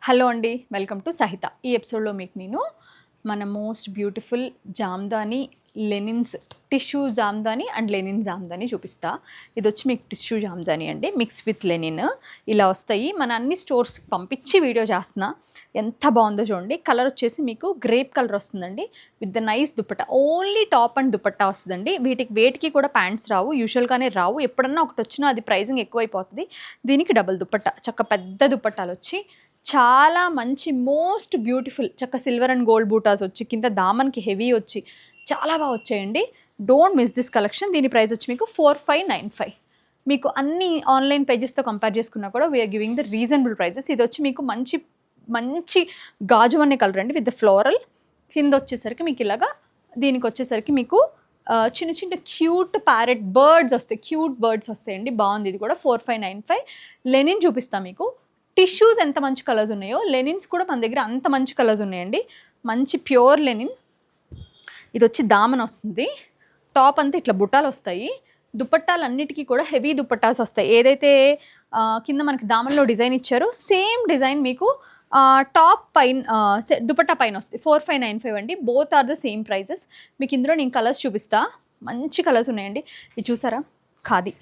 Hello అండి, welcome to సహిత. ఈ ఎపిసోడ్లో మీకు నేను మన most beautiful Jamdani linens tissue Jamdani and Lenin Jamdani చూపిస్తా. ఇది వచ్చి మీకు టిష్యూ జామ్దాని అండి, మిక్స్ విత్ లెనిన్ ఇలా వస్తాయి. మన అన్ని స్టోర్స్ పంపించి వీడియో చేస్తున్నా. ఎంత బాగుందో చూడండి. కలర్ వచ్చేసి మీకు గ్రేప్ కలర్ వస్తుందండి with the nice dupatta. Only top and dupatta వస్తుందండి. వేటికి కూడా ప్యాంట్స్ రావు, యూజువల్గానే రావు. ఎప్పుడన్నా ఒకటి వచ్చినా అది ప్రైజింగ్ ఎక్కువైపోతుంది. దీనికి డబుల్ దుపట్టా, చక్క పెద్ద దుపట్టాలు వచ్చి చాలా మంచి మోస్ట్ బ్యూటిఫుల్ చక్క సిల్వర్ అండ్ గోల్డ్ బూటాస్ వచ్చి కింద దామన్కి హెవీ వచ్చి చాలా బాగా వచ్చాయండి. Don't miss this collection. దీని ప్రైస్ వచ్చి మీకు 4595. మీకు అన్ని ఆన్లైన్ పేజెస్తో కంపేర్ చేసుకున్నా కూడా we are giving the reasonable prices. ఇది వచ్చి మీకు మంచి మంచి గాజు అనే కలర్ అండి విత్ ఫ్లోరల్. కింద వచ్చేసరికి మీకు ఇలాగా, దీనికి వచ్చేసరికి మీకు చిన్న చిన్న క్యూట్ ప్యారెట్ బర్డ్స్ వస్తాయి, క్యూట్ బర్డ్స్ వస్తాయండి. బాగుంది. ఇది కూడా 4595. లెనిన్ చూపిస్తాను మీకు. టిష్యూస్ ఎంత మంచి కలర్స్ ఉన్నాయో లెనిన్స్ కూడా మన దగ్గర అంత మంచి కలర్స్ ఉన్నాయండి. మంచి ప్యూర్ లెనిన్. ఇది వచ్చి దామన్ వస్తుంది. టాప్ అంతా ఇట్లా బుట్టాలు వస్తాయి. దుపట్టాలు అన్నిటికీ కూడా హెవీ దుపట్టాస్ వస్తాయి. ఏదైతే కింద మనకి దామన్లో డిజైన్ ఇచ్చారో సేమ్ డిజైన్ మీకు టాప్ పైన దుపట్టా పైన వస్తాయి. 4595 అండి. Both are the same prices. మీకు ఇందులో నేను కలర్స్ చూపిస్తా. మంచి కలర్స్ ఉన్నాయండి. ఇది చూసారా, ఖాదీ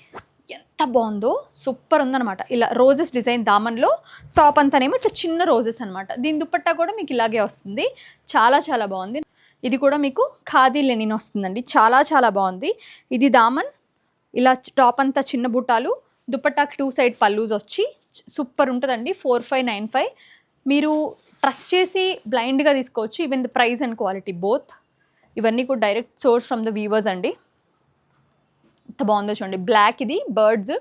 ఎంత బాగుందో, సూపర్ ఉందన్నమాట. ఇలా రోజెస్ డిజైన్ దామన్లో, టాప్ అంతానేమో ఇట్లా చిన్న రోజెస్ అనమాట. దీని దుపట్టా కూడా మీకు ఇలాగే వస్తుంది. చాలా చాలా బాగుంది. ఇది కూడా మీకు ఖాదీ లెనిన్ వస్తుందండి. చాలా చాలా బాగుంది. ఇది దామన్, ఇలా టాప్ అంతా చిన్న బుట్టాలు, దుపట్టాకి 2 సైడ్ పల్లూస్ వచ్చి సూపర్ ఉంటుందండి. 4595. మీరు ట్రస్ట్ చేసి బ్లైండ్గా తీసుకోవచ్చు. Even the price and quality both. ఇవన్నీ కూడా direct source from the weavers అండి. ఎంత బాగుందో చూడండి. బ్లాక్, ఇది బర్డ్స్,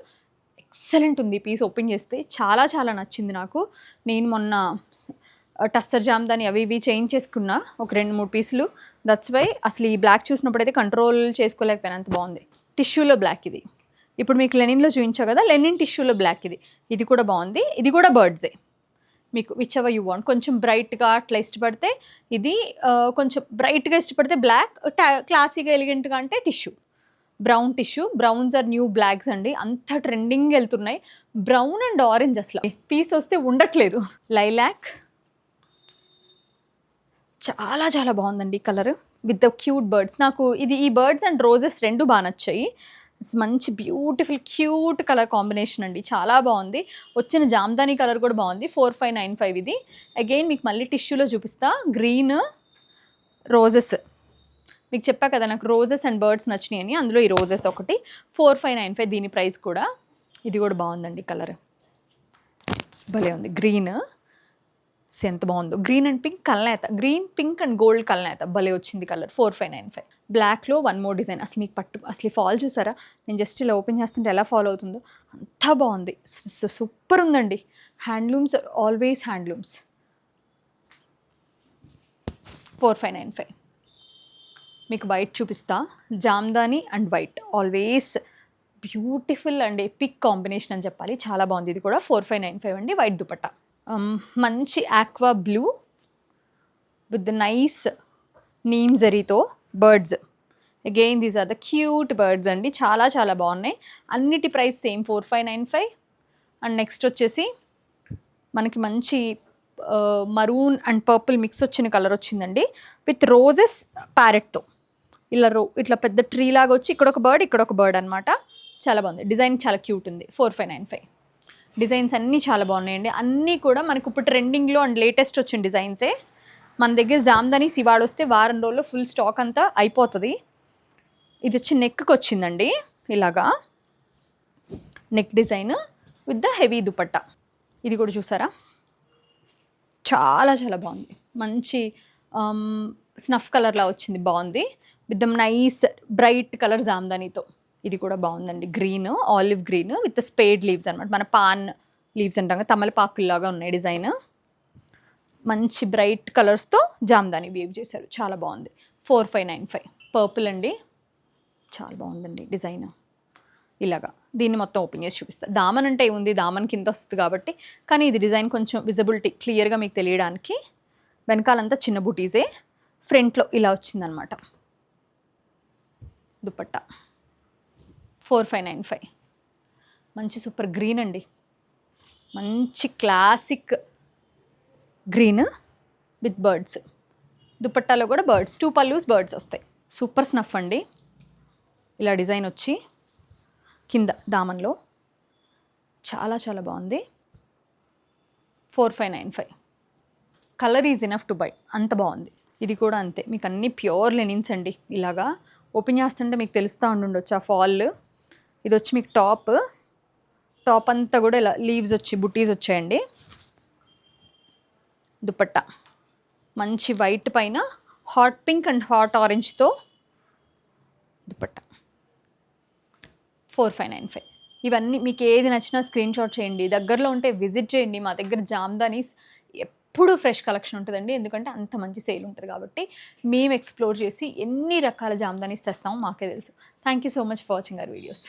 ఎక్సలెంట్ ఉంది. పీస్ ఓపెన్ చేస్తే చాలా చాలా నచ్చింది నాకు. నేను మొన్న టస్సర్ జామ్దాని అవి ఇవి చేంజ్ చేసుకున్నా ఒక 2-3 పీసులు. దట్స్ వై అసలు ఈ బ్లాక్ చూసినప్పుడైతే కంట్రోల్ చేసుకోలేకపోయాను, అంత బాగుంది. టిష్యూలో బ్లాక్ ఇది. ఇప్పుడు మీకు లెనిన్లో చూపించా కదా, లెనిన్ టిష్యూలో బ్లాక్ ఇది. ఇది కూడా బాగుంది. ఇది కూడా బర్డ్సే. మీకు విచ్ ఎవర్ యూ వాంట్. కొంచెం బ్రైట్గా అట్లా ఇష్టపడితే ఇది, కొంచెం బ్రైట్గా ఇష్టపడితే బ్లాక్, క్లాసీగా ఎలిగెంట్గా అంటే tissue. Brown tissue. Browns are new blacks అండి. అంత ట్రెండింగ్ వెళ్తున్నాయి. బ్రౌన్ అండ్ ఆరెంజ్ అసలు పీస్ వస్తే ఉండట్లేదు. లైలాక్ చాలా చాలా బాగుందండి colour with the cute birds. నాకు ఇది ఈ బర్డ్స్ అండ్ రోజెస్ రెండు బాగా నచ్చాయి. మంచి బ్యూటిఫుల్ క్యూట్ కలర్ కాంబినేషన్ అండి. చాలా బాగుంది. వచ్చిన జామ్దాని కలర్ కూడా బాగుంది. 4595 ఇది. అగైన్ మీకు మళ్ళీ టిష్యూలో చూపిస్తా. గ్రీన్ రోజెస్ మీకు చెప్పా కదా నాకు రోజెస్ అండ్ బర్డ్స్ నచ్చినాయి అని. అందులో ఈ రోజెస్ ఒకటి 4595. దీని ప్రైస్ కూడా. ఇది కూడా బాగుందండి కలర్, భలే ఉంది. గ్రీన్ ఎంత బాగుందో. గ్రీన్ అండ్ పింక్ కల్నేత, గ్రీన్ పింక్ అండ్ గోల్డ్ కల్నేత భలే వచ్చింది కలర్. 4595. బ్లాక్లో 1 మోర్ డిజైన్. అసలు మీకు పట్టు అసలు ఫాల్ చూసారా? నేను జస్ట్ ఇలా ఓపెన్ చేస్తుంటే ఎలా ఫాలో అవుతుందో అంత బాగుంది. సూపర్ ఉందండి. Handlooms, always handlooms. 4595. మీకు వైట్ చూపిస్తా. Jamdani and white always beautiful and epic combination అని చెప్పాలి. చాలా బాగుంది. ఇది కూడా 4595 అండి. వైట్ దుపట్టా. మంచి aqua blue with the nice neem జరీతో birds. Again these are the cute birds అండి. చాలా చాలా బాగున్నాయి. అన్నిటి ప్రైస్ సేమ్ 4595. అండ్ నెక్స్ట్ వచ్చేసి మనకి మంచి మరూన్ అండ్ పర్పుల్ మిక్స్ వచ్చిన కలర్ వచ్చిందండి విత్ రోజెస్ ప్యారెట్తో. ఇలా ఇట్లా పెద్ద ట్రీ లాగా వచ్చి ఇక్కడ ఒక బర్డ్, ఇక్కడ ఒక బర్డ్ అనమాట. చాలా బాగుంది. డిజైన్ చాలా క్యూట్ ఉంది. 4595. డిజైన్స్ అన్నీ చాలా బాగున్నాయండి. అన్నీ కూడా మనకు ఇప్పుడు ట్రెండింగ్లో అండ్ లేటెస్ట్ వచ్చిన డిజైన్సే. మన దగ్గర జామ్దాని సివాడ్ వస్తే వారం రోజుల్లో ఫుల్ స్టాక్ అంతా అయిపోతుంది. ఇది వచ్చి నెక్కి వచ్చిందండి. ఇలాగా neck design with the heavy dupatta. ఇది కూడా చూసారా, చాలా చాలా బాగుంది. మంచి స్నఫ్ కలర్లా వచ్చింది. బాగుంది. With the nice bright colour జామ్దానితో. ఇది కూడా బాగుందండి. Green, olive green with spade leaves అనమాట. మన పాన్ లీవ్స్ అంటాం కదా, తమలపాకుల్లాగా ఉన్నాయి డిజైన్. మంచి బ్రైట్ కలర్స్తో జామ్దాని వీవ్ చేశారు. చాలా బాగుంది. 4595. పర్పుల్ అండి. చాలా బాగుందండి డిజైన్. ఇలాగా దీన్ని మొత్తం ఓపెన్ చేసి చూపిస్తా. దామన్ అంటే ఏముంది, దామన్ కింద వస్తుంది కాబట్టి. కానీ ఇది డిజైన్ కొంచెం విజిబిలిటీ క్లియర్గా మీకు తెలియడానికి. వెనకాలంతా చిన్న బుటీసే, ఫ్రంట్లో ఇలా వచ్చిందనమాట దుపట్టా. 4595. మంచి సూపర్ గ్రీన్ అండి. మంచి క్లాసిక్ గ్రీన్ విత్ బర్డ్స్. దుపట్టాలో కూడా బర్డ్స్, 2 పల్లూస్ బర్డ్స్ వస్తాయి. సూపర్ స్నఫ్ అండి. ఇలా డిజైన్ వచ్చి కింద దామన్లో చాలా చాలా బాగుంది. 4595. Colour is enough to buy, అంత బాగుంది. ఇది కూడా అంతే, మీకు అన్ని ప్యూర్ లెనిన్స్ అండి. ఇలాగా ఓపెన్ చేస్తుంటే మీకు తెలుస్తూ ఉండుండొచ్చు ఆ ఫాల్. ఇది వచ్చి మీకు టాప్ అంతా కూడా ఇలా లీవ్స్ వచ్చి బుటీస్ వచ్చాయండి. దుపట్టా మంచి వైట్ పైన హాట్ పింక్ అండ్ హాట్ ఆరెంజ్తో దుపట్టా. 4595. ఇవన్నీ మీకు ఏది నచ్చినా స్క్రీన్ షాట్ చేయండి. దగ్గరలో ఉంటే విజిట్ చేయండి. మా దగ్గర జామ్దానీస్ ఎప్పుడు ఫ్రెష్ కలెక్షన్ ఉంటుందండి, ఎందుకంటే అంత మంచి సేల్ ఉంటుంది కాబట్టి. మేము ఎక్స్ప్లోర్ చేసి ఎన్ని రకాల జామ్దానీస్ తెస్తామో మాకే తెలుసు. Thank you so much for watching our videos.